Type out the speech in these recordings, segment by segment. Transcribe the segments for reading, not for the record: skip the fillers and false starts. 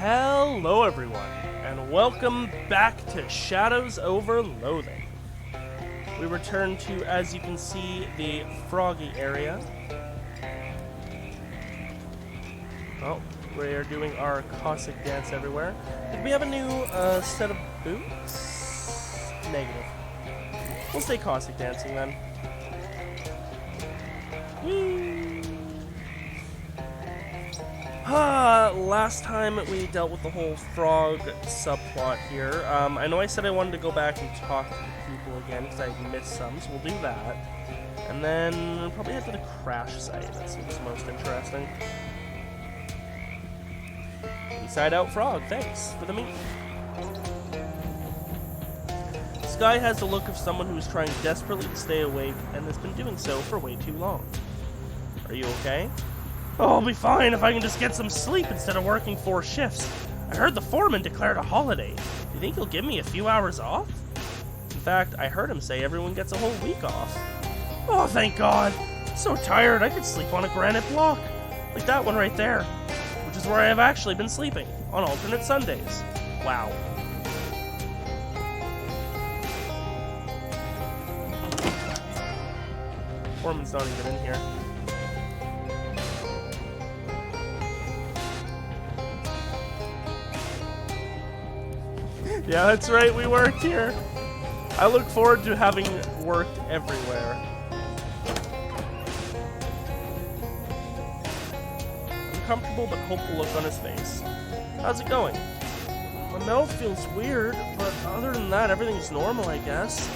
Hello everyone, and welcome back to Shadows Over Loathing. We return to, as you can see, the froggy area. Oh, we're doing our Cossack dance everywhere. Did we have a new set of boots? Negative. We'll stay Cossack dancing then. Whee! Last time we dealt with the whole frog subplot here. I know I said I wanted to go back and talk to the people again because I missed some, so we'll do that. And then we'll probably head to the crash site. That seems most interesting. Inside out frog, thanks for the meat. This guy has the look of someone who's trying desperately to stay awake and has been doing so for way too long. Are you okay? Oh, I'll be fine if I can just get some sleep instead of working 4 shifts. I heard the foreman declared a holiday. Do you think he'll give me a few hours off? In fact, I heard him say everyone gets a whole week off. Oh, thank God. I'm so tired I could sleep on a granite block. Like that one right there. Which is where I have actually been sleeping, on alternate Sundays. Wow. Foreman's not even in here. Yeah, that's right, we worked here. I look forward to having worked everywhere. Uncomfortable but hopeful look on his face. How's it going? My mouth feels weird, but other than that, everything's normal, I guess.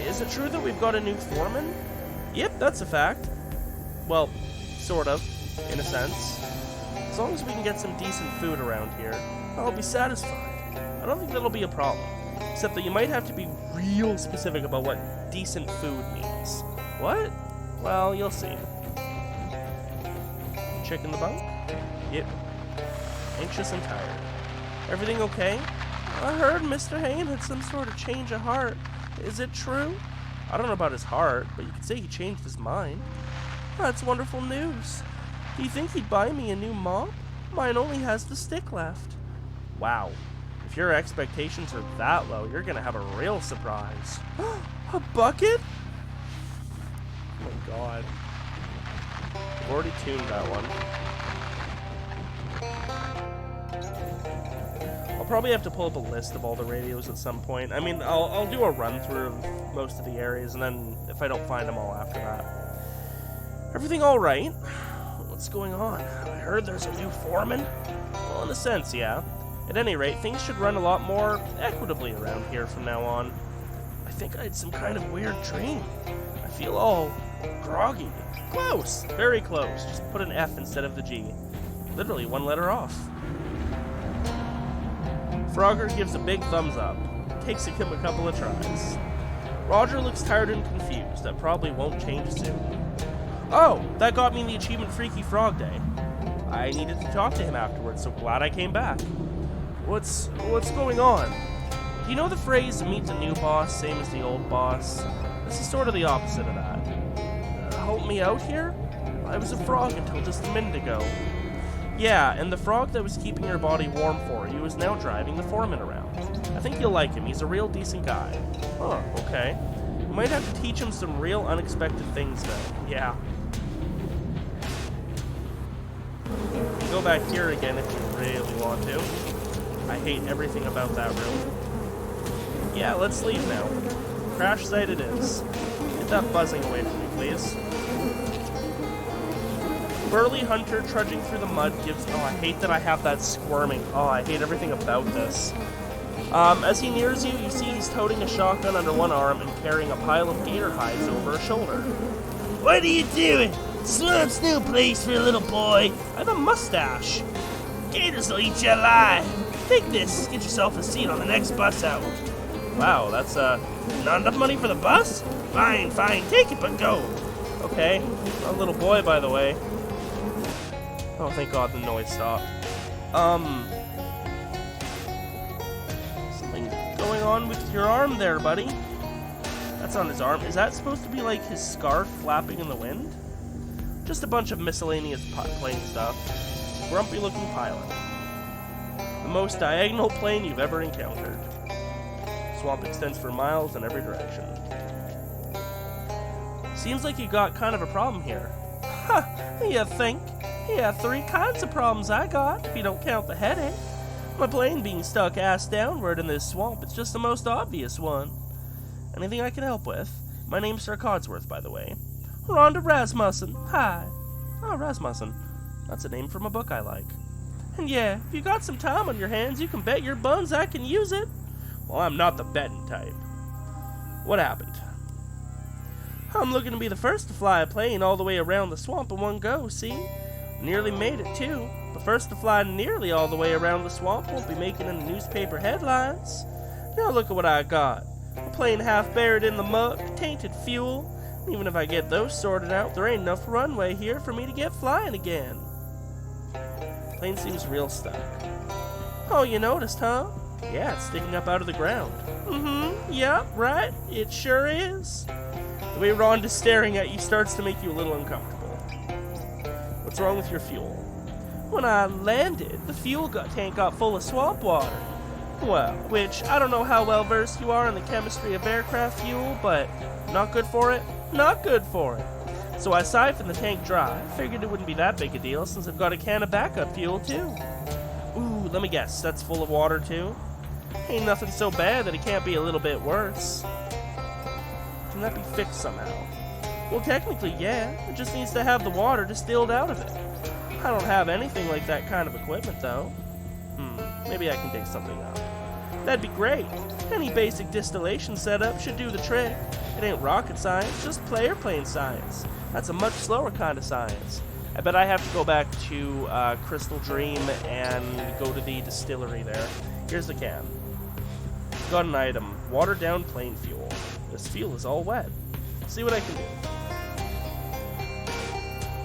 Is it true that we've got a new foreman? Yep, that's a fact. Well, sort of, in a sense. As long as we can get some decent food around here, I'll be satisfied. I don't think that'll be a problem, except that you might have to be real specific about what decent food means. What? Well, you'll see. Chick in the bunk? Yep. Anxious and tired. Everything okay? I heard Mr. Hain had some sort of change of heart. Is it true? I don't know about his heart, but you could say he changed his mind. That's wonderful news. Do you think he'd buy me a new mop? Mine only has the stick left. Wow. If your expectations are that low, you're gonna have a real surprise. A bucket? Oh my God. I've already tuned that one. I'll probably have to pull up a list of all the radios at some point. I mean, I'll do a run through of most of the areas, and then if I don't find them all after that. Everything all right? What's going on? I heard there's a new foreman? Well, in a sense, yeah. At any rate, things should run a lot more equitably around here from now on. I think I had some kind of weird dream. I feel all groggy. Close! Very close. Just put an F instead of the G. Literally 1 letter off. Frogger gives a big thumbs up. Takes him a couple of tries. Roger looks tired and confused. That probably won't change soon. Oh, that got me the achievement Freaky Frog Day. I needed to talk to him afterwards, so glad I came back. What's going on? Do you know the phrase, meet the new boss, same as the old boss? This is sort of the opposite of that. Help me out here? I was a frog until just a minute ago. Yeah, and the frog that was keeping your body warm for you is now driving the foreman around. I think you'll like him, he's a real decent guy. Oh, okay. You might have to teach him some real unexpected things though. Yeah. You can go back here again if you really want to. I hate everything about that room. Yeah, let's leave now. Crash site it is. Get that buzzing away from me, please. Burly hunter trudging through the mud gives... Oh, I hate that I have that squirming. Oh, I hate everything about this. As he nears you, you see he's toting a shotgun under one arm and carrying a pile of gator hides over a shoulder. What are you doing? Swamp's no place for a little boy. I have a mustache. Gators will eat you alive. Take this, get yourself a seat on the next bus out. Wow, that's, not enough money for the bus? Fine, take it, but go. Okay, a little boy, by the way. Oh, thank God the noise stopped. Something going on with your arm there, buddy. That's on his arm. Is that supposed to be like his scarf flapping in the wind? Just a bunch of miscellaneous plain stuff. Grumpy-looking pilot. The most diagonal plain you've ever encountered. Swamp extends for miles in every direction. Seems like you got kind of a problem here. Huh, you think? Yeah, 3 kinds of problems I got, if you don't count the headache. My plane being stuck ass downward in this swamp is just the most obvious one. Anything I can help with? My name's Sir Codsworth, by the way. Rhonda Rasmussen. Hi. Oh, Rasmussen. That's a name from a book I like. And yeah, if you got some time on your hands, you can bet your buns I can use it. Well, I'm not the betting type. What happened? I'm looking to be the first to fly a plane all the way around the swamp in one go, see? Nearly made it, too. The first to fly nearly all the way around the swamp won't be making any newspaper headlines. Now look at what I got. A plane half buried in the muck, tainted fuel. Even if I get those sorted out, there ain't enough runway here for me to get flying again. Plane seems real stuck. Oh, you noticed, huh? Yeah, it's sticking up out of the ground. Yep, right, it sure is. The way Rhonda's staring at you starts to make you a little uncomfortable. What's wrong with your fuel? When I landed, the fuel tank got full of swamp water. Well, which, I don't know how well versed you are in the chemistry of aircraft fuel, but not good for it? Not good for it. So I siphoned the tank dry. Figured it wouldn't be that big a deal since I've got a can of backup fuel too. Ooh, let me guess, that's full of water too? Ain't nothing so bad that it can't be a little bit worse. Can that be fixed somehow? Well, technically, yeah. It just needs to have the water distilled out of it. I don't have anything like that kind of equipment, though. Maybe I can dig something up. That'd be great. Any basic distillation setup should do the trick. It ain't rocket science, just airplane science. That's a much slower kind of science. I bet I have to go back to Crystal Dream and go to the distillery there. Here's the can. Got an item. Watered down plane fuel. This fuel is all wet. See what I can do.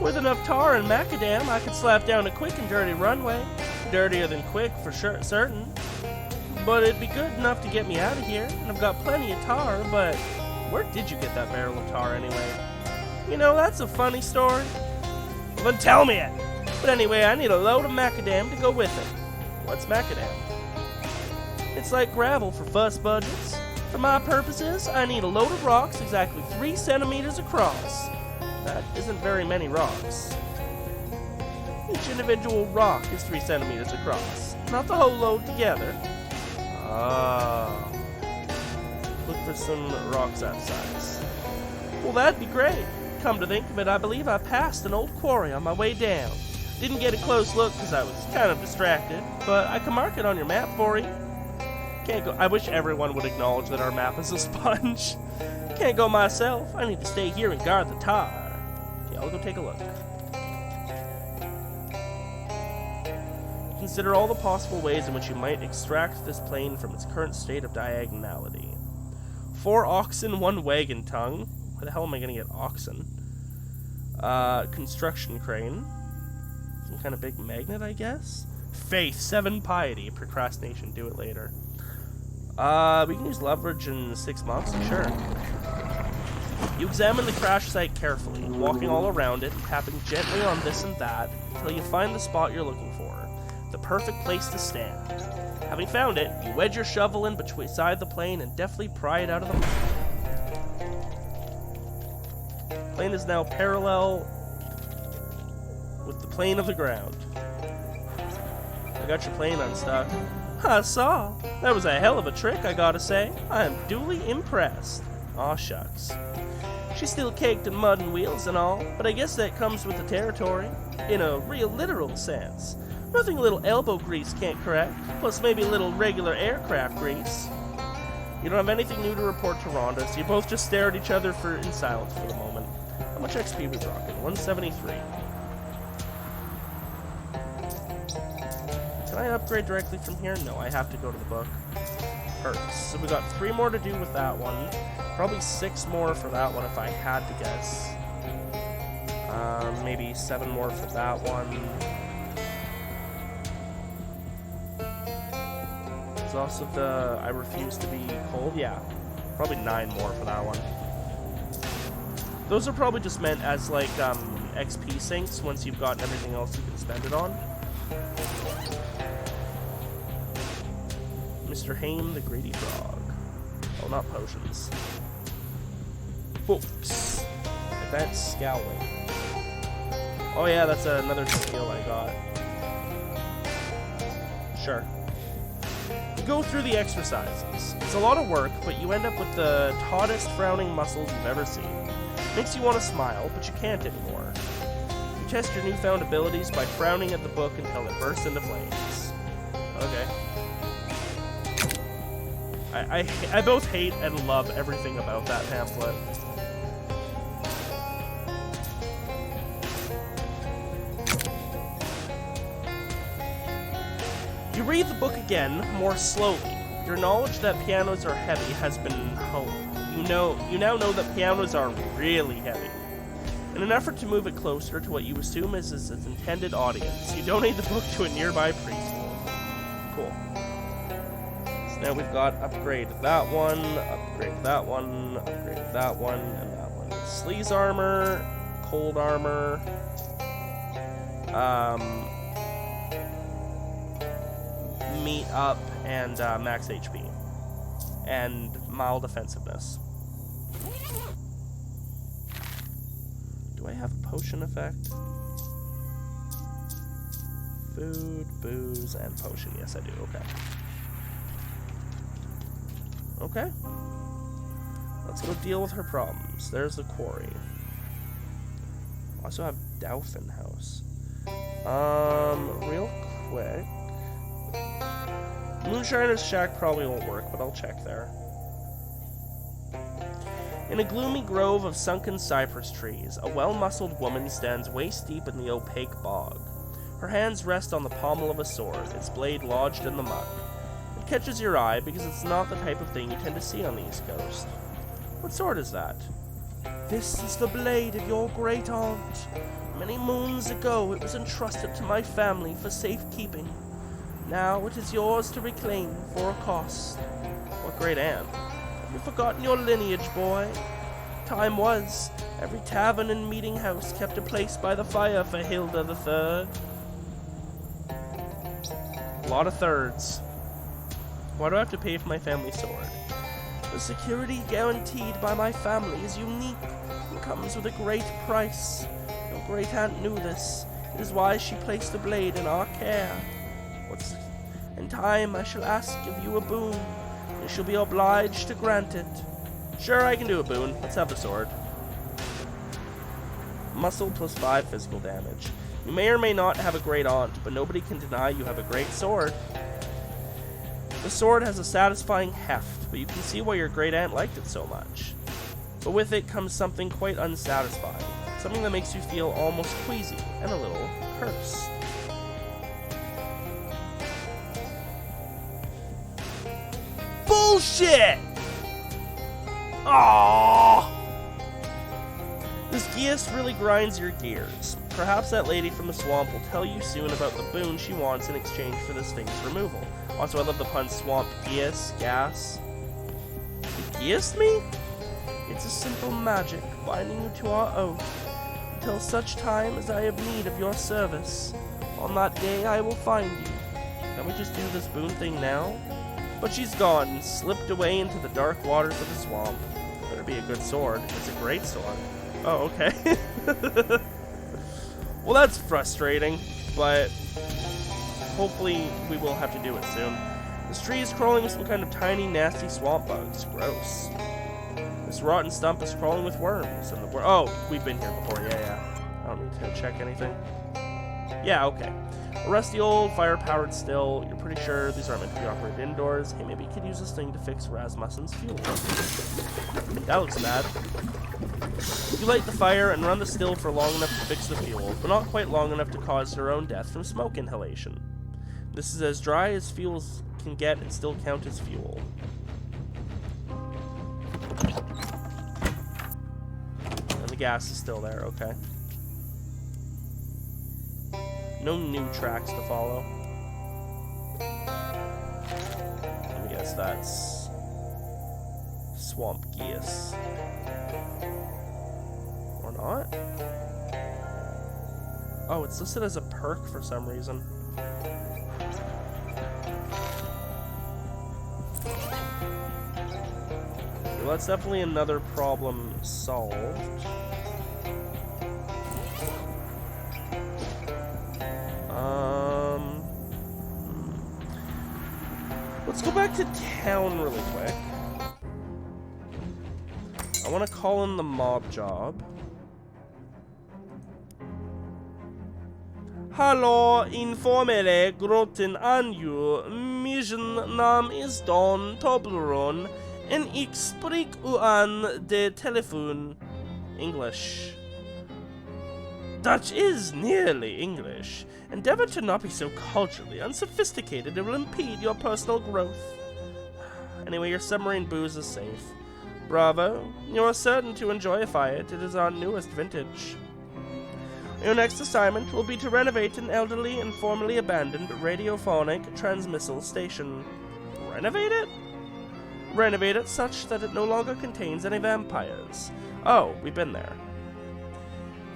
With enough tar and macadam, I could slap down a quick and dirty runway. Dirtier than quick, for sure, certain. But it'd be good enough to get me out of here, and I've got plenty of tar, but where did you get that barrel of tar anyway? You know, that's a funny story. Well, then tell me it! But anyway, I need a load of macadam to go with it. What's macadam? It's like gravel for fuss budgets. For my purposes, I need a load of rocks exactly 3 centimeters across. That isn't very many rocks. Each individual rock is 3 centimeters across, not the whole load together. Look for some rocks that size. Well, that'd be great. Come to think of it, I believe I passed an old quarry on my way down. Didn't get a close look because I was kind of distracted, but I can mark it on your map for you. Can't go. I wish everyone would acknowledge that our map is a sponge. Can't go myself. I need to stay here and guard the tar. Okay, I'll go take a look. Consider all the possible ways in which you might extract this plane from its current state of diagonality. 4 oxen, 1 wagon tongue. Where the hell am I going to get oxen? Construction crane. Some kind of big magnet, I guess? Faith, 7 piety. Procrastination, do it later. We can use leverage and 6 months, sure. You examine the crash site carefully, walking all around it, tapping gently on this and that, until you find the spot you're looking for. The perfect place to stand. Having found it, you wedge your shovel in beside the plane and deftly pry it out of the mud. The plane is now parallel with the plane of the ground. I got your plane unstuck. I saw. That was a hell of a trick, I gotta say. I am duly impressed. Aw, shucks. She's still caked in mud and wheels and all, but I guess that comes with the territory. In a real literal sense. Nothing a little elbow grease can't correct, plus maybe a little regular aircraft grease. You don't have anything new to report to Rhonda, so you both just stare at each other in silence for the moment. How much XP we rocking? 173. Can I upgrade directly from here? No, I have to go to the book. Perks. So we got 3 more to do with that one. Probably 6 more for that one if I had to guess. Maybe 7 more for that one. There's also the I refuse to be cold. Yeah, probably 9 more for that one. Those are probably just meant as like XP sinks once you've gotten everything else you can spend it on. Mr. Haim the Greedy Frog. Oh, not potions. Books. Advanced Scowling. Oh yeah, that's another skill I got. Sure. You go through the exercises. It's a lot of work, but you end up with the tautest frowning muscles you've ever seen. Makes you want to smile, but you can't anymore. You test your newfound abilities by frowning at the book until it bursts into flames. Okay. I both hate and love everything about that pamphlet. You read the book again, more slowly. Your knowledge that pianos are heavy has been honed. You now know that pianos are really heavy. In an effort to move it closer to what you assume is its intended audience, you donate the book to a nearby preschool. Cool. So now we've got upgrade that one, upgrade that one, upgrade that one, and that one. Sleaze armor, cold armor, meat up, and max HP. And mild offensiveness. Do I have a potion effect? Food, booze, and potion. Yes, I do. Okay. Okay. Let's go deal with her problems. There's the quarry. I also have Dauphin House. Real quick. Moonshiner's Shack probably won't work, but I'll check there. In a gloomy grove of sunken cypress trees, a well-muscled woman stands waist-deep in the opaque bog. Her hands rest on the pommel of a sword, its blade lodged in the mud. It catches your eye because it's not the type of thing you tend to see on the East Coast. What sword is that? This is the blade of your great aunt. Many moons ago it was entrusted to my family for safekeeping. Now it is yours to reclaim for a cost. What great aunt? Have you forgotten your lineage, boy? Time was, every tavern and meeting house kept a place by the fire for Hilda the Third. A lot of thirds. Why do I have to pay for my family sword? The security guaranteed by my family is unique and comes with a great price. Your great aunt knew this. It is why she placed the blade in our care. In time, I shall ask of you a boon. You shall be obliged to grant it. Sure, I can do a boon. Let's have the sword. Muscle plus 5 physical damage. You may or may not have a great aunt, but nobody can deny you have a great sword. The sword has a satisfying heft, but you can see why your great aunt liked it so much. But with it comes something quite unsatisfying. Something that makes you feel almost queasy and a little cursed. Bullshit! Aww! This geas really grinds your gears. Perhaps that lady from the swamp will tell you soon about the boon she wants in exchange for this thing's removal. Also, I love the pun swamp geas, gas. You geased me? It's a simple magic binding you to our oath. Until such time as I have need of your service. On that day I will find you. Can we just do this boon thing now? But she's gone and slipped away into the dark waters of the swamp. Better be a good sword. It's a great sword. Oh, okay. Well, that's frustrating, but hopefully we will have to do it soon. This tree is crawling with some kind of tiny, nasty swamp bugs. Gross. This rotten stump is crawling with worms. And oh, we've been here before. Yeah. I don't need to check anything. Yeah, okay. A rusty old fire-powered still. You're pretty sure these aren't meant to be operated indoors. Hey, maybe you could use this thing to fix Rasmussen's fuel. That looks bad. You light the fire and run the still for long enough to fix the fuel, but not quite long enough to cause her own death from smoke inhalation. This is as dry as fuels can get and still count as fuel. And the gas is still there, okay. No new tracks to follow. I guess that's Swamp Geas. Or not? Oh, it's listed as a perk for some reason. that's definitely another problem solved. Let's go back to town really quick. I want to call in the mob job. Hallo, informere grotten anju. Mission nam is Don Toblerone. En ik spreek u aan de telephone. English. Dutch is nearly English. Endeavor to not be so culturally unsophisticated. It will impede your personal growth. Anyway, your submarine booze is safe. Bravo. You are certain to enjoy a fight. It is our newest vintage. Your next assignment will be to renovate an elderly and formerly abandoned radiophonic transmissal station. Renovate it? Renovate it such that it no longer contains any vampires. Oh, we've been there.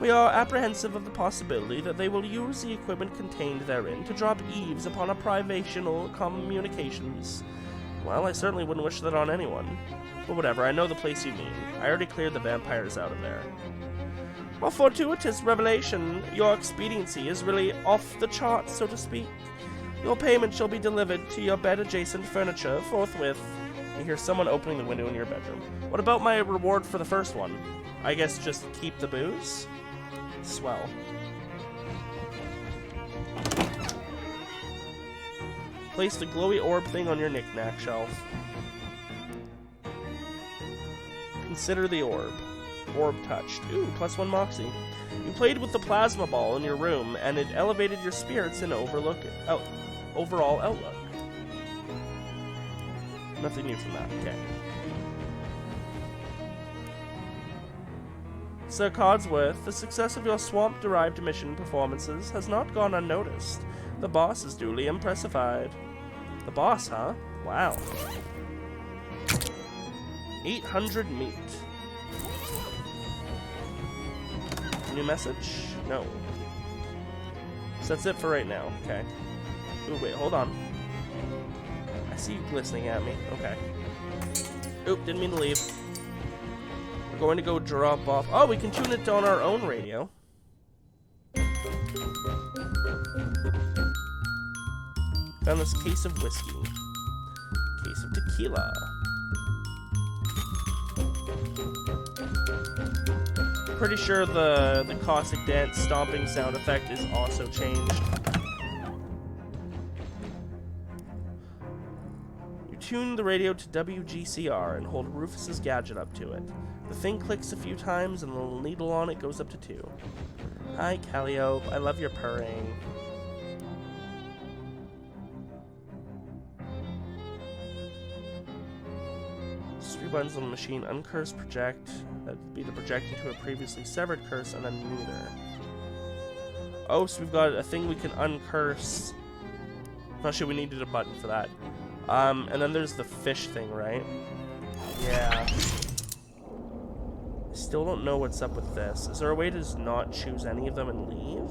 We are apprehensive of the possibility that they will use the equipment contained therein to drop eaves upon our privational communications. Well, I certainly wouldn't wish that on anyone. But whatever, I know the place you mean. I already cleared the vampires out of there. A fortuitous revelation. Your expediency is really off the charts, so to speak. Your payment shall be delivered to your bed-adjacent furniture forthwith. You hear someone opening the window in your bedroom. What about my reward for the first one? I guess just keep the booze? Swell. Place the glowy orb thing on your knick-knack shelf. Consider the orb. Orb touched. Ooh, +1 moxie. You played with the plasma ball in your room, and it elevated your spirits and overall outlook. Nothing new from that. Okay. Sir Codsworth, the success of your swamp-derived mission performances has not gone unnoticed. The boss is duly impressified. The boss, huh? Wow. 800 meat. New message? No. So that's it for right now. Okay. Ooh, wait, hold on. I see you glistening at me. Okay. Oop, didn't mean to leave. We're going to go drop off. Oh, we can tune it on our own radio. Found this case of whiskey. Case of tequila. Pretty sure the caustic dance stomping sound effect is also changed. You tune the radio to WGCR and hold Rufus's gadget up to it. The thing clicks a few times and the little needle on it goes up to 2. Hi, Calliope. I love your purring. Three buttons on the machine. Uncurse, project. That'd be the project into a previously severed curse, and then neither. Oh, so we've got a thing we can uncurse. Not sure we needed a button for that. And then there's the fish thing, right? Yeah. Still don't know what's up with this. Is there a way to just not choose any of them and leave?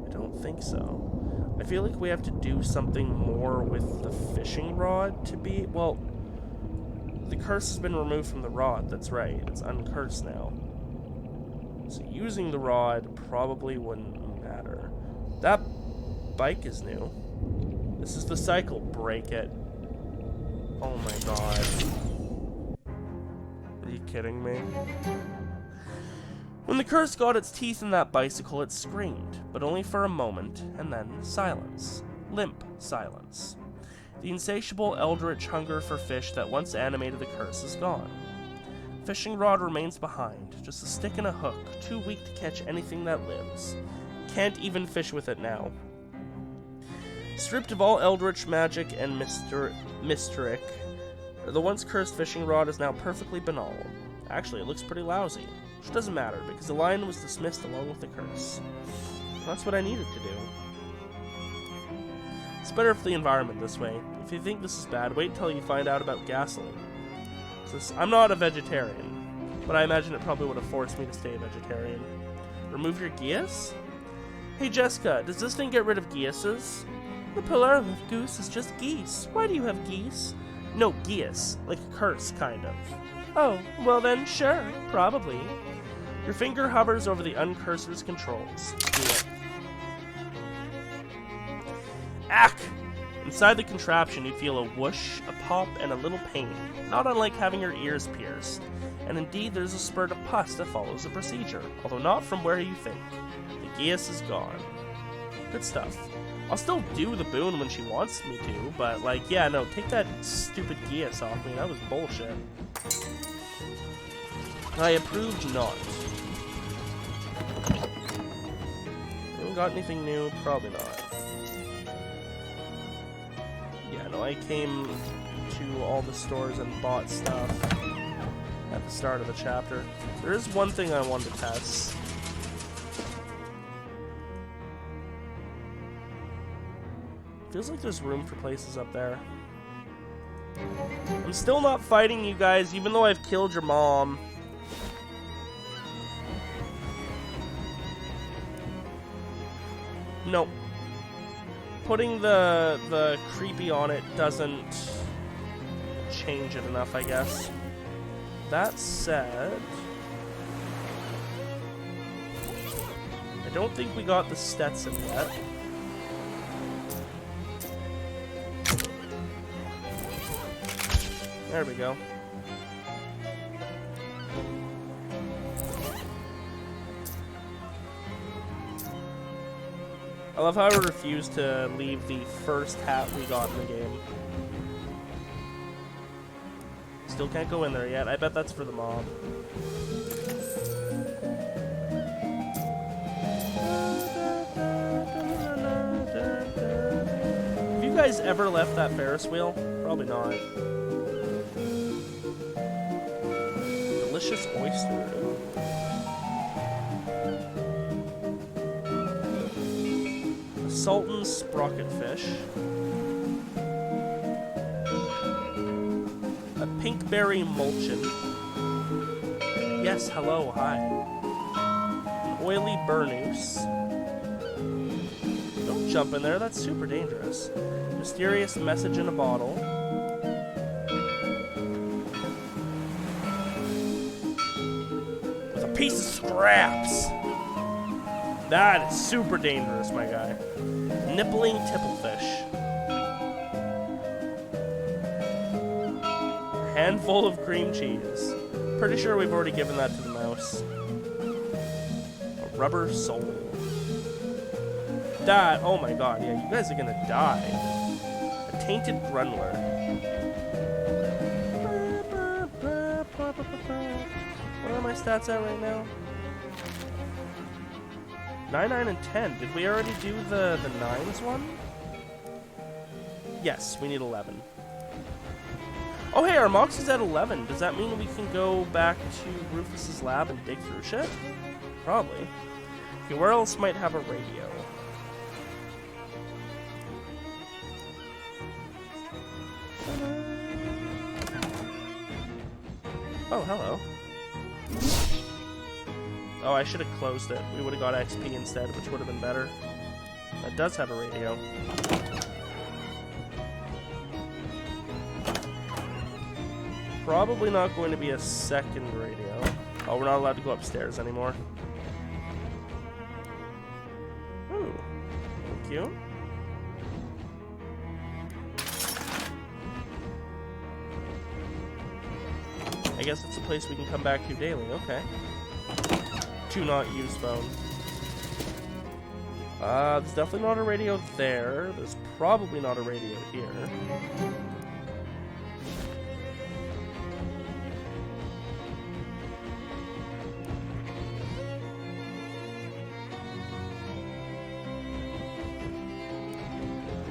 I don't think so. I feel like we have to do something more with the fishing rod to be... Well, the curse has been removed from the rod, that's right. It's uncursed now. So using the rod probably wouldn't matter. That bike is new. This is the cycle. Break it. Oh my god. Are you kidding me? When the curse got its teeth in that bicycle, it screamed, but only for a moment, and then silence. Limp silence. The insatiable eldritch hunger for fish that once animated the curse is gone. Fishing rod remains behind, just a stick and a hook, too weak to catch anything that lives. Can't even fish with it now. Stripped of all eldritch magic and mysteric, the once cursed fishing rod is now perfectly banal. Actually, it looks pretty lousy, which doesn't matter because the lion was dismissed along with the curse. That's what I needed to do. It's better for the environment this way. If you think this is bad, wait till you find out about gasoline. I'm not a vegetarian, but I imagine it probably would have forced me to stay a vegetarian. Remove your geas? Hey Jessica, does this thing get rid of geases? The pillar with goose is just geese. Why do you have geese? No, geese. Like a curse, kind of. Oh, well then, sure. Probably. Your finger hovers over the uncursor's controls. Do it. Ack! Inside the contraption, you feel a whoosh, a pop, and a little pain, not unlike having your ears pierced. And indeed, there's a spurt of pus that follows the procedure, although not from where you think. The geas is gone. Good stuff. I'll still do the boon when she wants me to, but, like, yeah, no, take that stupid geas off me. That was bullshit. I approved not. Anyone got anything new? Probably not. Yeah, no, I came to all the stores and bought stuff at the start of the chapter. There is one thing I wanted to test. Feels like there's room for places up there. I'm still not fighting you guys, even though I've killed your mom. Nope. Putting the creepy on it doesn't change it enough, I guess. That said, I don't think we got the Stetson yet. There we go. I love how I refused to leave the first hat we got in the game. Still can't go in there yet. I bet that's for the mob. Have you guys ever left that Ferris wheel? Probably not. Delicious oyster. Sultan sprocket fish. A pinkberry mulchin. Yes, hello, hi. An oily burnous. Don't jump in there, that's super dangerous. Mysterious message in a bottle. With a piece of scraps. That is super dangerous, my guy. Nippling tipplefish. Handful of cream cheese. Pretty sure we've already given that to the mouse. A rubber sole. That, oh my god, yeah, you guys are gonna die. A tainted grundler. What are my stats at right now? 9, 9, and 10. Did we already do the 9s one? Yes, we need 11. Oh hey, our Mox is at 11. Does that mean we can go back to Rufus's lab and dig through shit? Probably. Okay, where else might have a radio? Oh, hello. Oh, I should have closed it. We would have got XP instead, which would have been better. That does have a radio. Probably not going to be a second radio. Oh, we're not allowed to go upstairs anymore. Ooh, thank you. I guess it's a place we can come back to daily, okay. To not use phone. There's definitely not a radio there. There's probably not a radio here.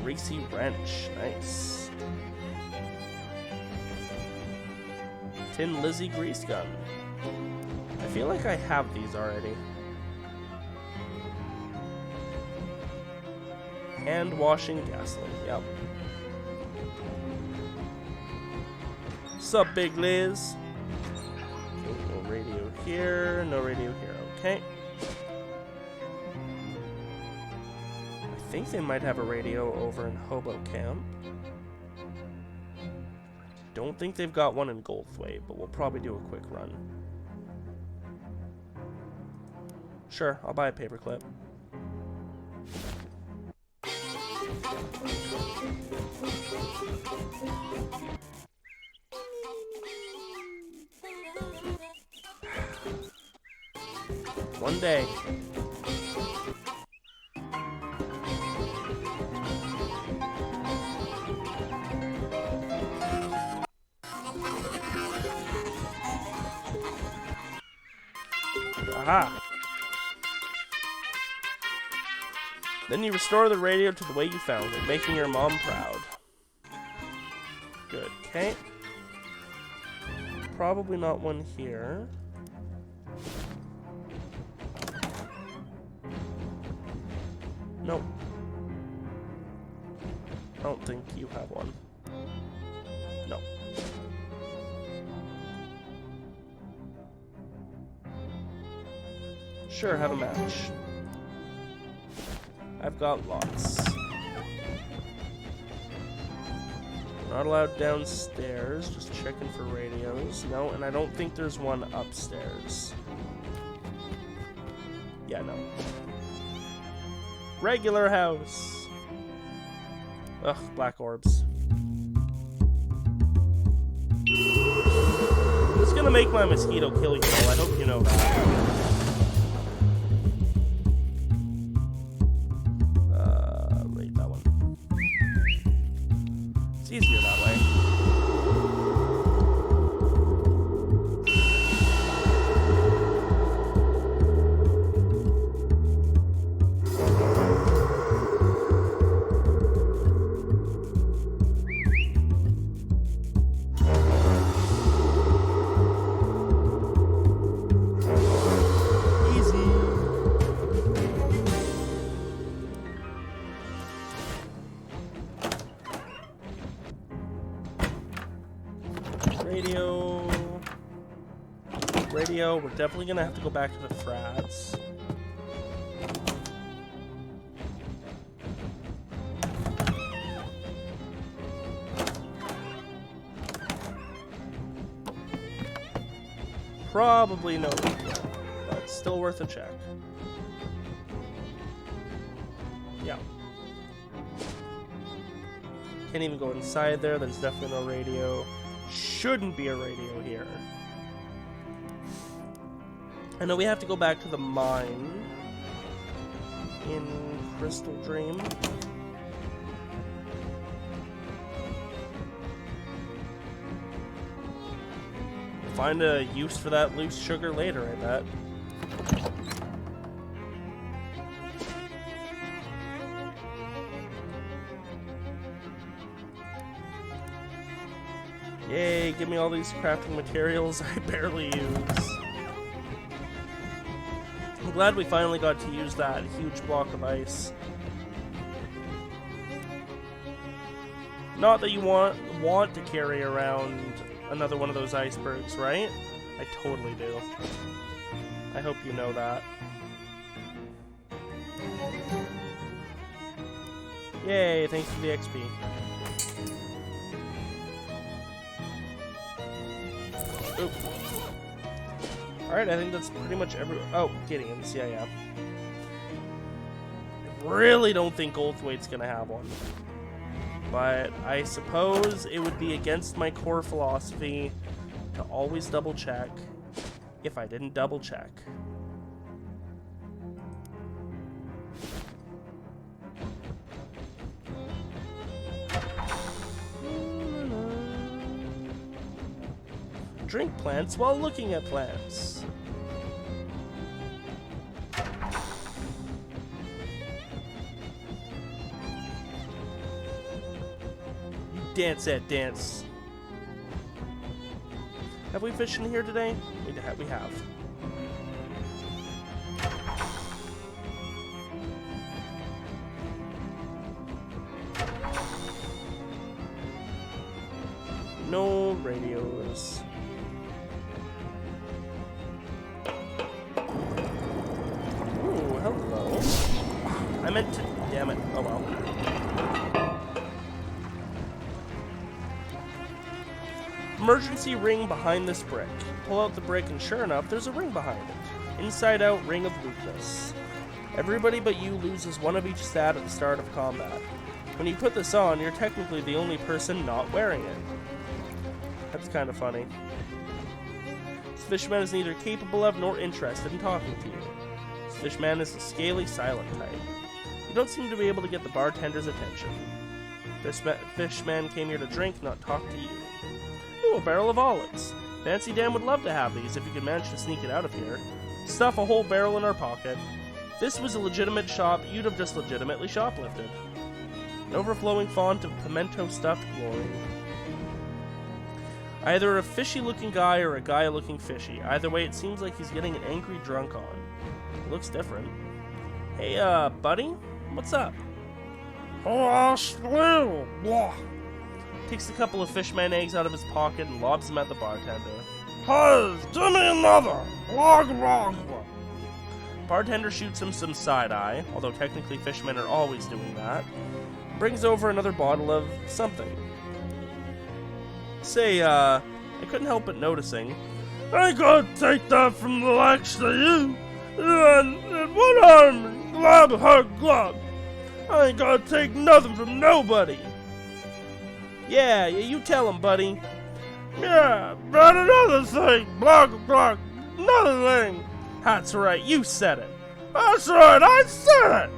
Greasy wrench, nice. Tin Lizzie grease gun. I feel like I have these already. Hand washing gasoline, yep. Sup, Big Liz? Okay, no radio here, no radio here, okay. I think they might have a radio over in Hobo Camp. Don't think they've got one in Goldthwaite, but we'll probably do a quick run. Sure, I'll buy a paperclip. One day. Aha! Then you restore the radio to the way you found it, making your mom proud. Good, okay. Probably not one here. Nope. I don't think you have one. No. Sure, have a match. I've got lots. Not allowed downstairs, just checking for radios. No, and I don't think there's one upstairs. Yeah, no. Regular house. Ugh, black orbs. It's gonna make my mosquito kill you all. I hope you know that. Right, that one. It's easier that way. Radio, we're definitely gonna have to go back to the frats. Probably no radio, but still worth a check. Yeah. Can't even go inside there, there's definitely no radio. Shouldn't be a radio here. I know we have to go back to the mine in Crystal Dream. Find a use for that loose sugar later, I bet. Yay, give me all these crafting materials I barely use. I'm glad we finally got to use that huge block of ice. Not that you want to carry around another one of those icebergs, right? I totally do. I hope you know that. Yay, thanks for the XP. Oop. Alright, I think that's pretty much every... Oh, Gideon's, yeah. I really don't think Goldthwaite's gonna have one. But I suppose it would be against my core philosophy to always double check if I didn't double check. Drink plants while looking at plants. You dance that dance. Have we fished in here today? We have. No radios. meant to... Damn it. Oh well. Emergency ring behind this brick. Pull out the brick and sure enough, there's a ring behind it. Inside out ring of weakness. Everybody but you loses one of each stat at the start of combat. When you put this on, you're technically the only person not wearing it. That's kind of funny. This fishman is neither capable of nor interested in talking to you. This fishman is a scaly, silent type. You don't seem to be able to get the bartender's attention. This fishman came here to drink, not talk to you. Ooh, a barrel of olives. Fancy Dan would love to have these if you could manage to sneak it out of here. Stuff a whole barrel in our pocket. If this was a legitimate shop, you'd have just legitimately shoplifted. An overflowing font of pimento-stuffed glory. Either a fishy-looking guy or a guy looking fishy. Either way, it seems like he's getting an angry drunk on. It looks different. Hey, buddy? What's up? Oh, still, blah. Takes a couple of fishman eggs out of his pocket and lobs them at the bartender. Hey, give me another. Blah, blah, blah. Bartender shoots him some side-eye, although technically fishmen are always doing that. Brings over another bottle of something. Say, I couldn't help but noticing. I gotta take that from the likes of you. And one arm, glove her glove. I ain't gotta take nothing from nobody. Yeah, you tell him, buddy. Yeah, but another thing, blah, blah, another thing. That's right, you said it. That's right, I said it.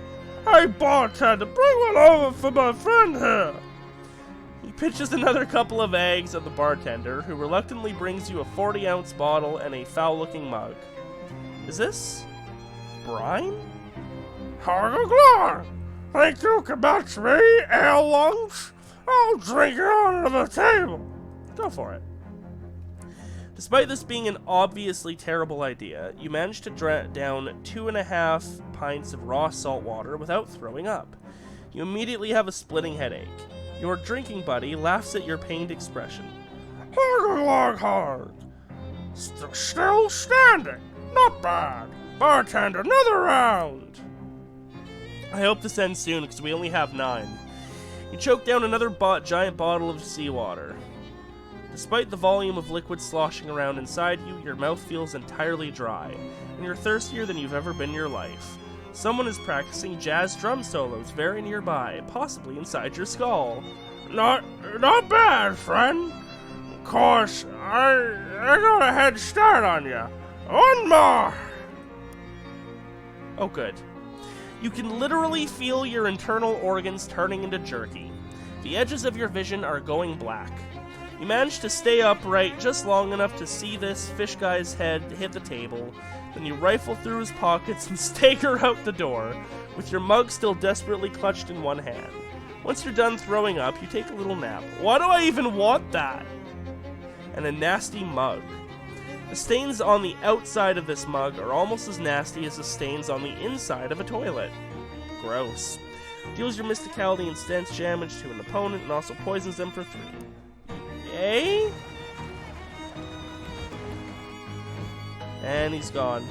Hey, bartender, bring one over for my friend here. He pitches another couple of eggs at the bartender, who reluctantly brings you a 40-ounce bottle and a foul-looking mug. Is this... brine? Hargaglar! Think you can match me, ale lungs? I'll drink it under the table. Go for it. Despite this being an obviously terrible idea, you manage to down 2.5 pints of raw salt water without throwing up. You immediately have a splitting headache. Your drinking buddy laughs at your pained expression. Hargaglar hard. Still standing. Not bad. Bartender, another round. I hope this ends soon because we only have 9. You choke down another giant bottle of seawater. Despite the volume of liquid sloshing around inside you, your mouth feels entirely dry, and you're thirstier than you've ever been in your life. Someone is practicing jazz drum solos very nearby, possibly inside your skull. Not bad, friend. Of course, I got a head start on you. One more. Oh, good. You can literally feel your internal organs turning into jerky. The edges of your vision are going black. You manage to stay upright just long enough to see this fish guy's head hit the table, then you rifle through his pockets and stagger out the door, with your mug still desperately clutched in one hand. Once you're done throwing up, you take a little nap. Why do I even want that? And a nasty mug. The stains on the outside of this mug are almost as nasty as the stains on the inside of a toilet. Gross. Deals your mysticality and stench damage to an opponent and also poisons them for 3. Yay? And he's gone.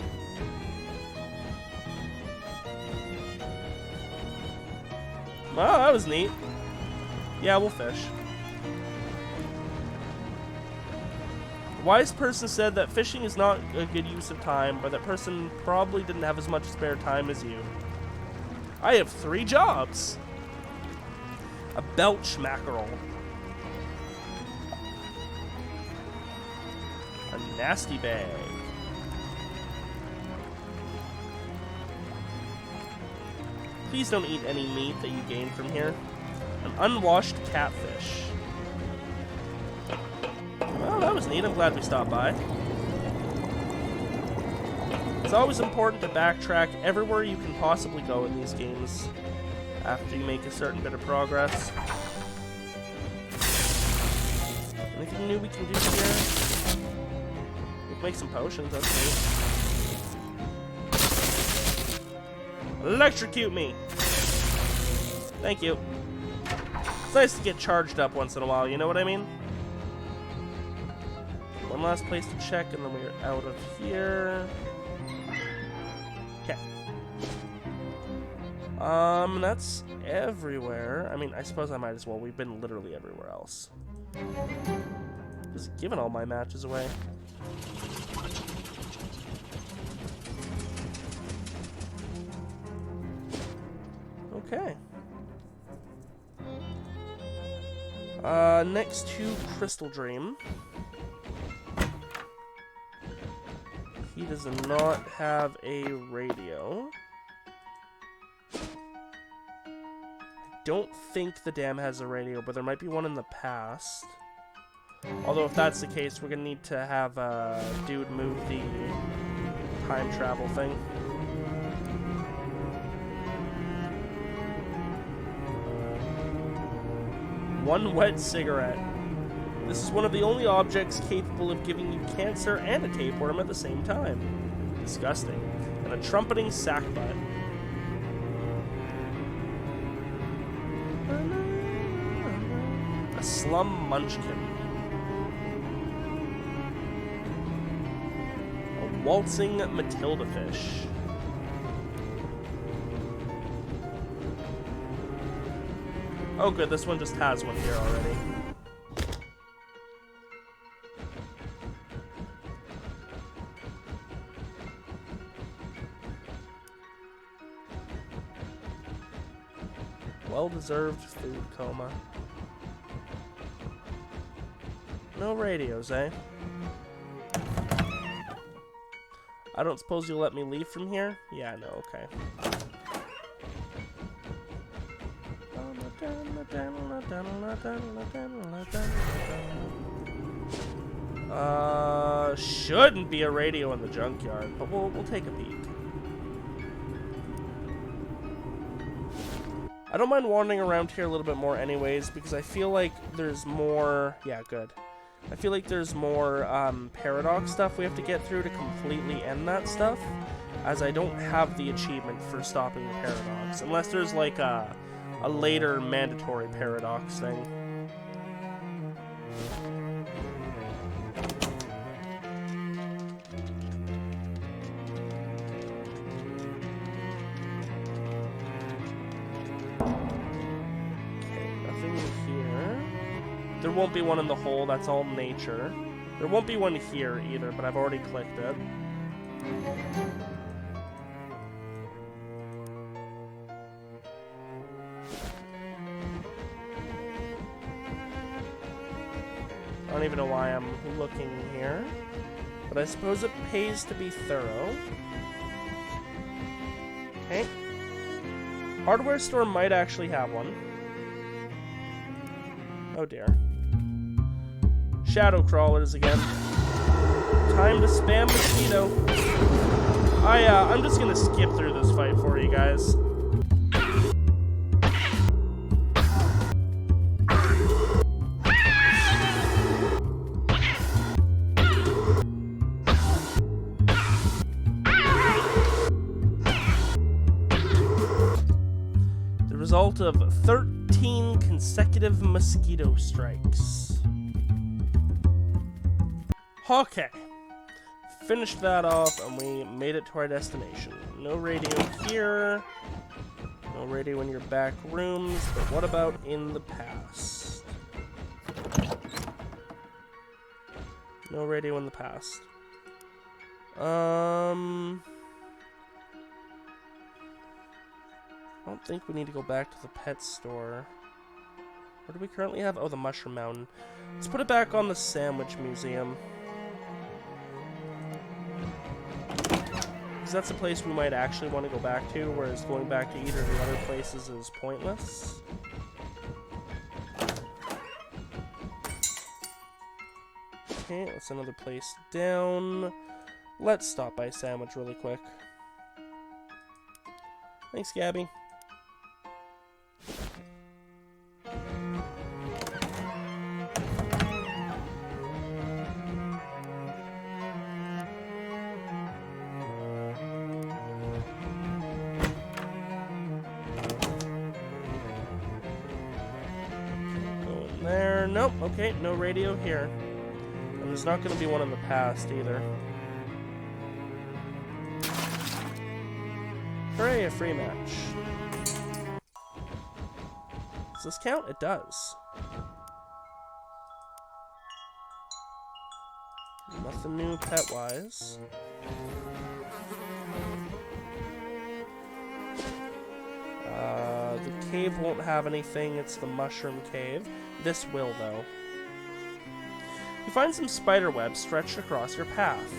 Well, that was neat. Yeah, we'll fish. A wise person said that fishing is not a good use of time, but that person probably didn't have as much spare time as you. I have 3 jobs. A belch mackerel. A nasty bag. Please don't eat any meat that you gain from here. An unwashed catfish. Well, that was neat. I'm glad we stopped by. It's always important to backtrack everywhere you can possibly go in these games after you make a certain bit of progress. Anything new we can do here? We can make some potions, that's neat. Electrocute me! Thank you. It's nice to get charged up once in a while, you know what I mean? One last place to check, and then we're out of here. Okay. That's everywhere. I mean, I suppose I might as well. We've been literally everywhere else. Just giving all my matches away. Okay. Next to Crystal Dream. He does not have a radio. I don't think the dam has a radio, but there might be one in the past. Although if that's the case, we're gonna need to have dude move the time travel thing. One wet cigarette. This is one of the only objects capable of giving you cancer and a tapeworm at the same time. Disgusting. And a trumpeting sack butt. A slum munchkin. A waltzing Matilda fish. Oh good, this one just has one here already. Well-deserved food coma. No radios, eh? I don't suppose you'll let me leave from here? Yeah, no, okay. Shouldn't be a radio in the junkyard, but we'll take a peek. I don't mind wandering around here a little bit more anyways, because I feel like there's more... Yeah, good. I feel like there's more paradox stuff we have to get through to completely end that stuff, as I don't have the achievement for stopping the paradox, unless there's like a later mandatory paradox thing. There won't be one in the hole, that's all nature. There won't be one here either, but I've already clicked it. I don't even know why I'm looking here, but I suppose it pays to be thorough. Okay. Hardware store might actually have one. Oh dear. Shadow crawlers again. Time to spam mosquito. I'm just gonna skip through this fight for you guys. The result of 13 consecutive mosquito strikes. Okay, finished that off and we made it to our destination. No radio here, no radio in your back rooms, but what about in the past? No radio in the past. I don't think we need to go back to the pet store. What do we currently have? Oh, the Mushroom Mountain. Let's put it back on the Sandwich Museum. Because that's a place we might actually want to go back to, whereas going back to either of the other places is pointless. Okay, that's another place down. Let's stop by Sandwich really quick. Thanks, Gabby. There, nope, okay, no radio here. And there's not going to be one in the past either. Hooray, a free match. Does this count? It does. Nothing new pet-wise. The cave won't have anything. It's the mushroom cave. This will, though. You find some spider webs stretched across your path.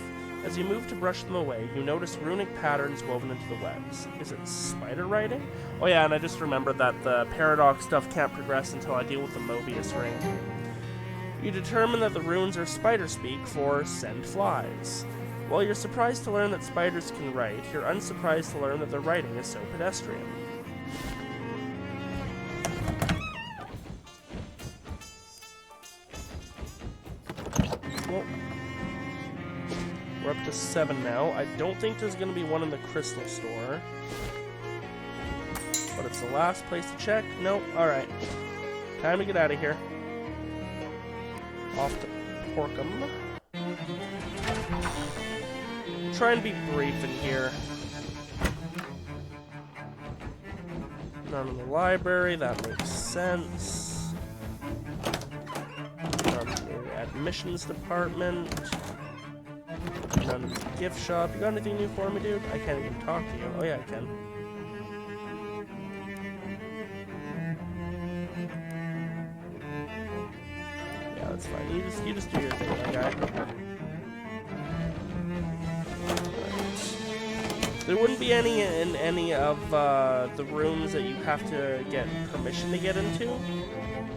As you move to brush them away, you notice runic patterns woven into the webs. Is it spider writing? Oh yeah, and I just remembered that the paradox stuff can't progress until I deal with the Mobius ring. You determine that the runes are spider speak for send flies. While you're surprised to learn that spiders can write, you're unsurprised to learn that their writing is so pedestrian. Well, we're up to 7 now. I don't think there's going to be one in the crystal store. But it's the last place to check. Nope. Alright. Time to get out of here. Off to Porkham. Try and be brief in here. None in the library. That makes sense. None in the admissions department. None in the gift shop. You got anything new for me, dude? I can't even talk to you. Oh yeah, I can. Yeah, that's fine. You just do your thing, my guy. Right. There wouldn't be any in any of the rooms that you have to get permission to get into,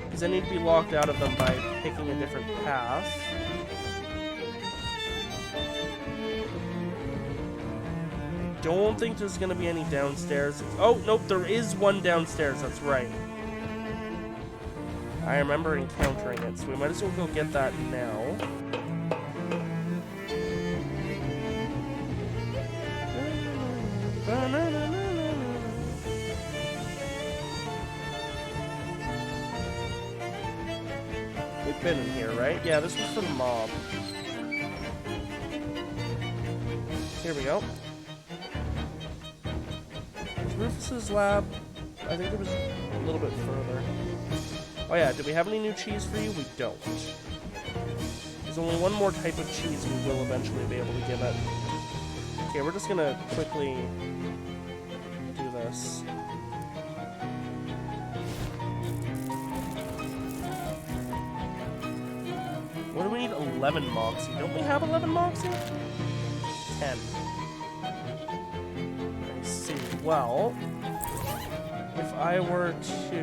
because I need to be locked out of them by picking a different path. Don't think there's gonna be any downstairs. Oh, nope, there is one downstairs, that's right. I remember encountering it, so we might as well go get that now. We've been in here, right? Yeah, this was for the mob. Here we go. Rufus's lab, I think it was a little bit further. Oh yeah, do we have any new cheese for you? We don't. There's only one more type of cheese we will eventually be able to give it. Okay, we're just gonna quickly do this. What do we need? 11 Moxie. Don't we have 11 Moxie? 10. Well, if I were to...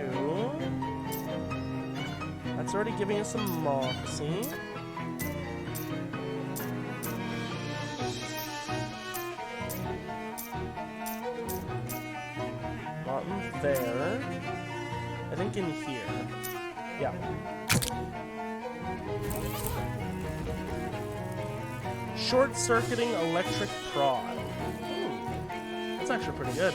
That's already giving us some Moxie. Not in there. I think in here. Yeah. Short-circuiting electric prod. That's actually pretty good.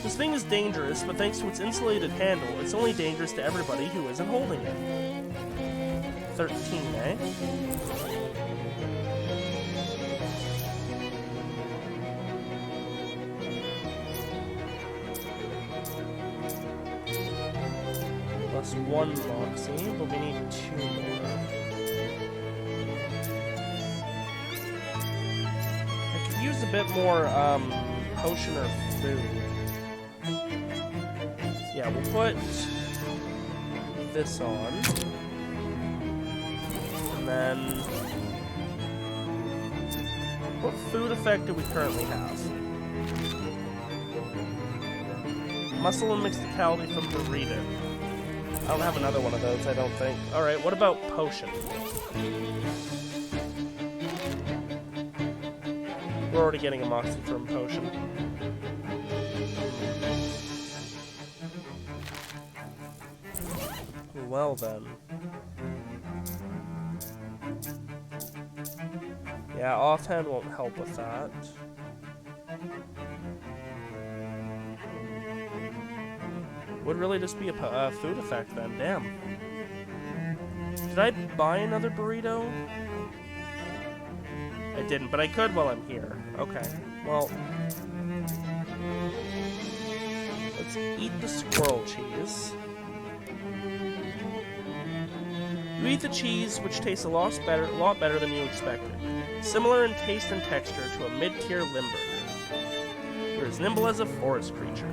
This thing is dangerous, but thanks to its insulated handle, it's only dangerous to everybody who isn't holding it. 13, eh? Plus 1 Moxie, but we need 2 more. I could use a bit more, potion or food. Yeah, we'll put this on. And then... what food effect do we currently have? Muscle and mixticality from burrito. I don't have another one of those, I don't think. Alright, what about potion? We're already getting a Moxie from potion. Well then. Yeah, offhand won't help with that. Would really just be a food effect then, damn. Did I buy another burrito? I didn't, but I could while I'm here. Okay, well... let's eat the squirrel cheese. You eat the cheese, which tastes a lot better than you expected. Similar in taste and texture to a mid-tier limburger. You're as nimble as a forest creature.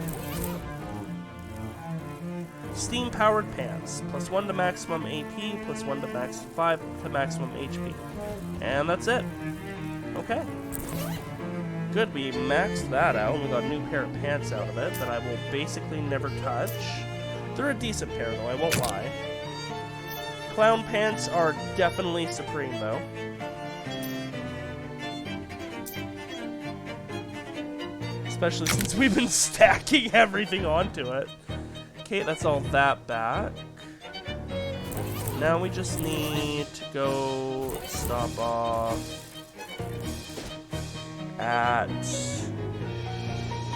Steam-powered pants, +1 to maximum AP, +1 to 5 to maximum HP. And that's it. Okay. Good, we maxed that out, and we got a new pair of pants out of it that I will basically never touch. They're a decent pair, though, I won't lie. Clown pants are definitely supreme, though. Especially since we've been stacking everything onto it. Okay, that's all that back. Now we just need to go stop off at...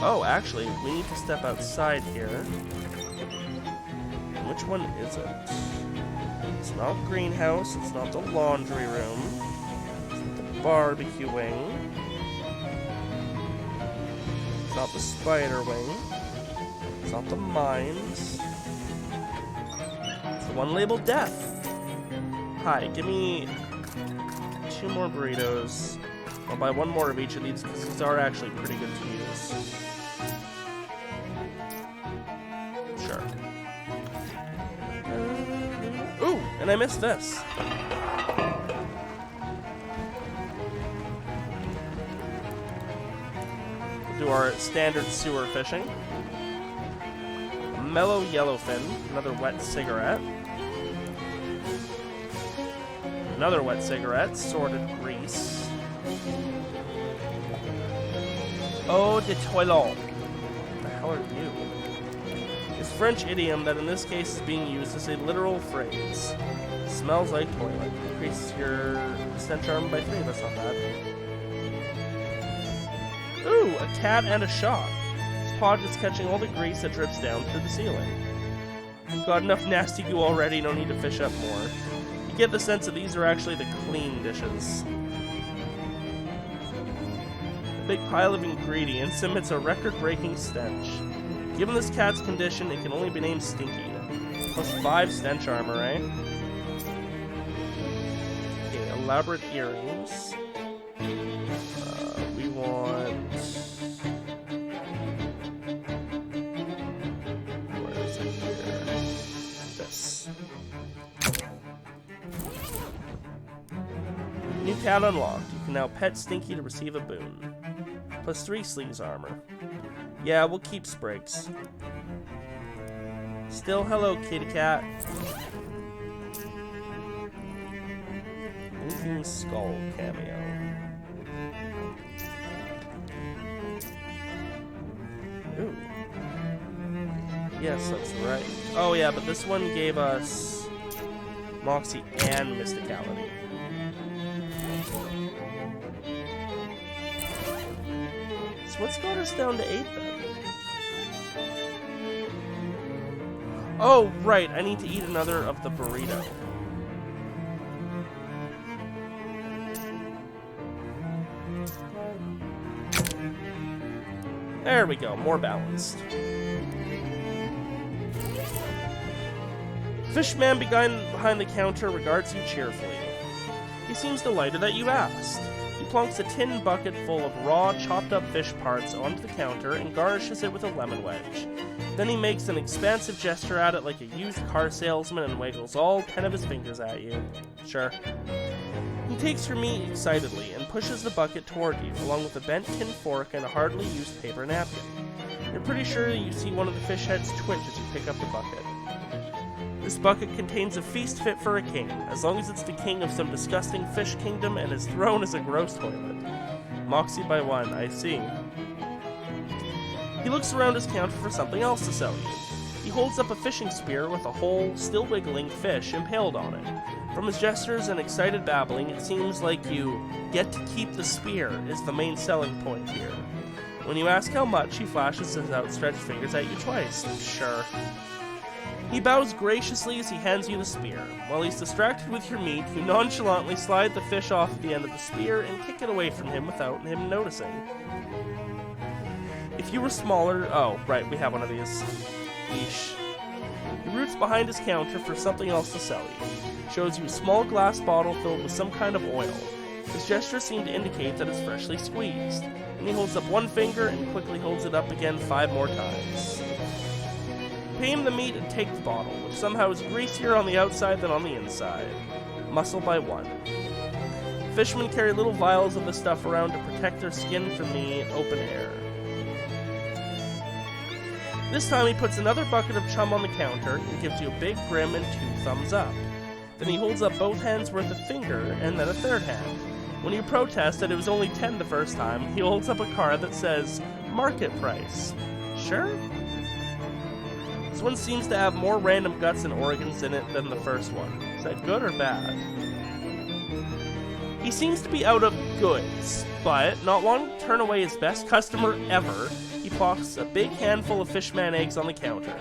Oh, actually, we need to step outside here. Which one is it? It's not greenhouse, it's not the laundry room, it's not the barbecue wing, it's not the spider wing, it's not the mines, it's the one labeled death. Hi, give me 2 more burritos. I'll buy 1 more of each of these because these are actually pretty good to use. Sure. Ooh, and I missed this. We'll do our standard sewer fishing. A mellow yellowfin, another wet cigarette. Another wet cigarette, sorted grease. Eau de toilette. What the hell are you? It's French idiom that in this case is being used as a literal phrase. Smells like toilet. Increases your stench armor by 3. That's not bad. Ooh, a cat and a shot. This pod is catching all the grease that drips down through the ceiling. You've got enough nasty goo already, no need to fish up more. You get the sense that these are actually the clean dishes. The big pile of ingredients emits a record-breaking stench. Given this cat's condition, it can only be named Stinky. +5 stench armor, eh? Okay, elaborate earrings. We want... Where is it here? This. New cat unlocked. You can now pet Stinky to receive a boon. +3 sleeves armor. Yeah, we'll keep Sprigs. Still hello, kitty cat. Moving skull cameo. Ooh. Yes, that's right. Oh yeah, but this one gave us Moxie and Mysticality. So what's got us down to 8 then? Oh, right, I need to eat another of the burrito. There we go, more balanced. Fishman behind the counter regards you cheerfully. He seems delighted that you asked. He plonks a tin bucket full of raw, chopped-up fish parts onto the counter and garnishes it with a lemon wedge. Then he makes an expansive gesture at it like a used car salesman and wiggles all 10 of his fingers at you. Sure. He takes your meat excitedly and pushes the bucket toward you, along with a bent tin fork and a hardly used paper napkin. You're pretty sure you see one of the fish heads twitch as you pick up the bucket. This bucket contains a feast fit for a king, as long as it's the king of some disgusting fish kingdom and his throne is a gross toilet. Moxie by 1, I see. He looks around his counter for something else to sell you. He holds up a fishing spear with a whole, still wiggling fish impaled on it. From his gestures and excited babbling, it seems like you get to keep the spear is the main selling point here. When you ask how much, he flashes his outstretched fingers at you twice. Sure. He bows graciously as he hands you the spear. While he's distracted with your meat, you nonchalantly slide the fish off the end of the spear and kick it away from him without him noticing. If you were smaller... Oh, right, we have one of these. Yeesh. He roots behind his counter for something else to sell you. shows you a small glass bottle filled with some kind of oil. His gesture seemed to indicate that it's freshly squeezed, and he holds up one finger and quickly holds it up again 5 more times. Pay him the meat and take the bottle, which somehow is greasier on the outside than on the inside. Muscle by 1. Fishermen carry little vials of the stuff around to protect their skin from the open air. This time he puts another bucket of chum on the counter and gives you a big grin and 2 thumbs up. Then he holds up both hands worth a finger and then a third hand. When you protest that it was only 10 the first time, he holds up a card that says, market price. Sure? This one seems to have more random guts and organs in it than the first one. Is that good or bad? He seems to be out of goods, but not wanting to turn away his best customer ever, he plops a big handful of fishman eggs on the counter.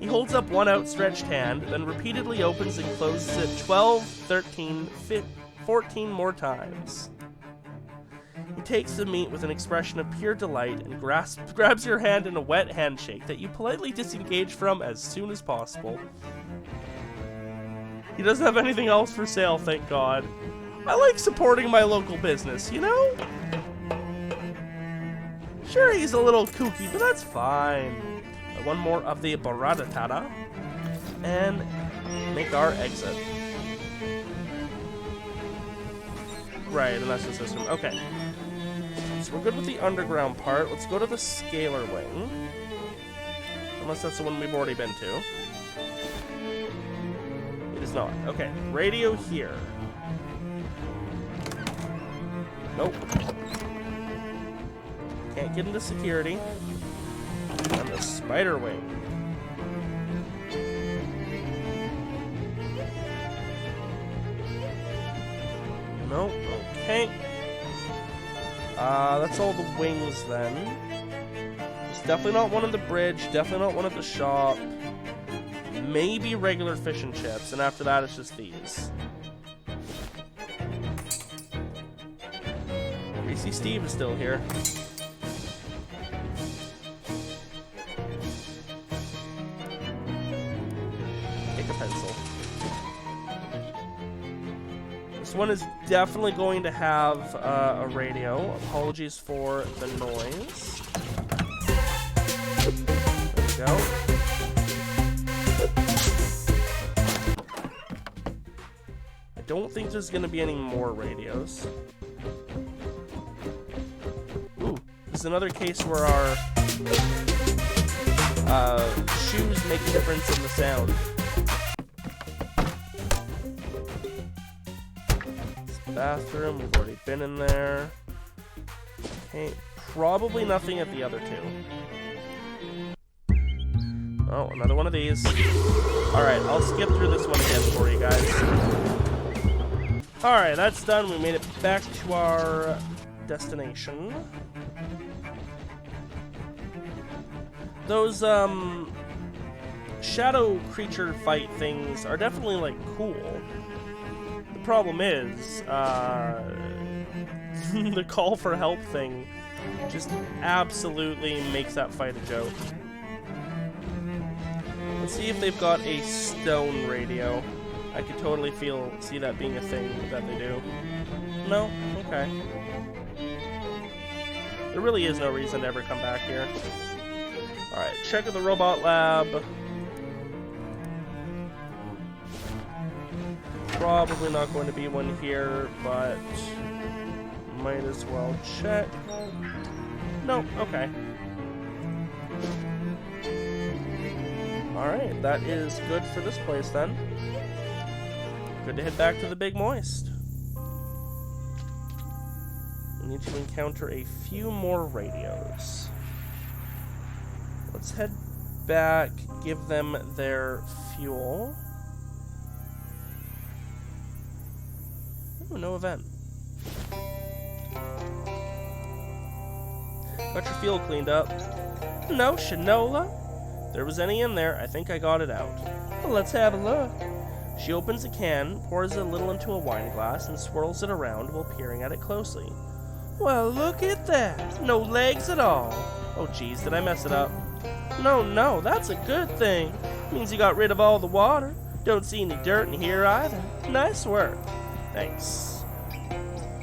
He holds up one outstretched hand, then repeatedly opens and closes it 12, 13, 14 more times. He takes the meat with an expression of pure delight and grabs your hand in a wet handshake that you politely disengage from as soon as possible. He doesn't have anything else for sale, thank God. I like supporting my local business, you know? Sure, he's a little kooky, but that's fine. One more of the baratatata, and make our exit. Right, and that's just this one. Okay. So we're good with the underground part. Let's go to the scalar wing. Unless that's the one we've already been to. It is not. Okay, radio here. Nope. Can't get into security. And the spider wing. Nope, okay. That's all the wings then. There's definitely not one on the bridge, definitely not one at the shop. Maybe regular fish and chips, and after that it's just these. Greasy Steve is still here. Take a pencil. This one is definitely going to have a radio. Apologies for the noise. There we go. I don't think there's going to be any more radios. Ooh, this is another case where our shoes make a difference in the sound. Bathroom, we've already been in there. Okay, probably nothing at the other two. Oh, another one of these. Alright, I'll skip through this one again for you guys. Alright, that's done. We made it back to our destination. Those, shadow creature fight things are definitely, like, cool. The problem is, the call for help thing just absolutely makes that fight a joke. Let's see if they've got a stone radio. I could totally see that being a thing that they do. No? Okay. There really is no reason to ever come back here. Alright, check the robot lab. Probably not going to be one here, but might as well check. No, okay. Alright, that is good for this place then. Good to head back to the Big Moist. We need to encounter a few more radios. Let's head back, give them their fuel. Ooh, no event. Got your fuel cleaned up. No, Shinola. If there was any in there, I think I got it out. Well, let's have a look. She opens a can, pours a little into a wine glass, and swirls it around while peering at it closely. Well, look at that. No legs at all. Oh, geez, did I mess it up? No, that's a good thing. Means you got rid of all the water. Don't see any dirt in here either. Nice work. Thanks.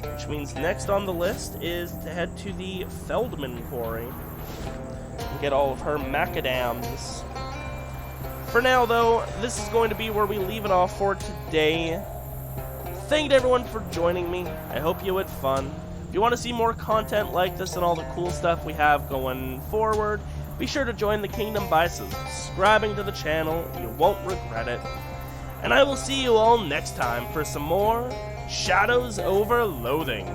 Which means next on the list is to head to the Feldman Quarry and get all of her macadams. For now, though, this is going to be where we leave it off for today. Thank you to everyone for joining me. I hope you had fun. If you want to see more content like this and all the cool stuff we have going forward, be sure to join the kingdom by subscribing to the channel. You won't regret it. And I will see you all next time for some more Shadows Over Loathing.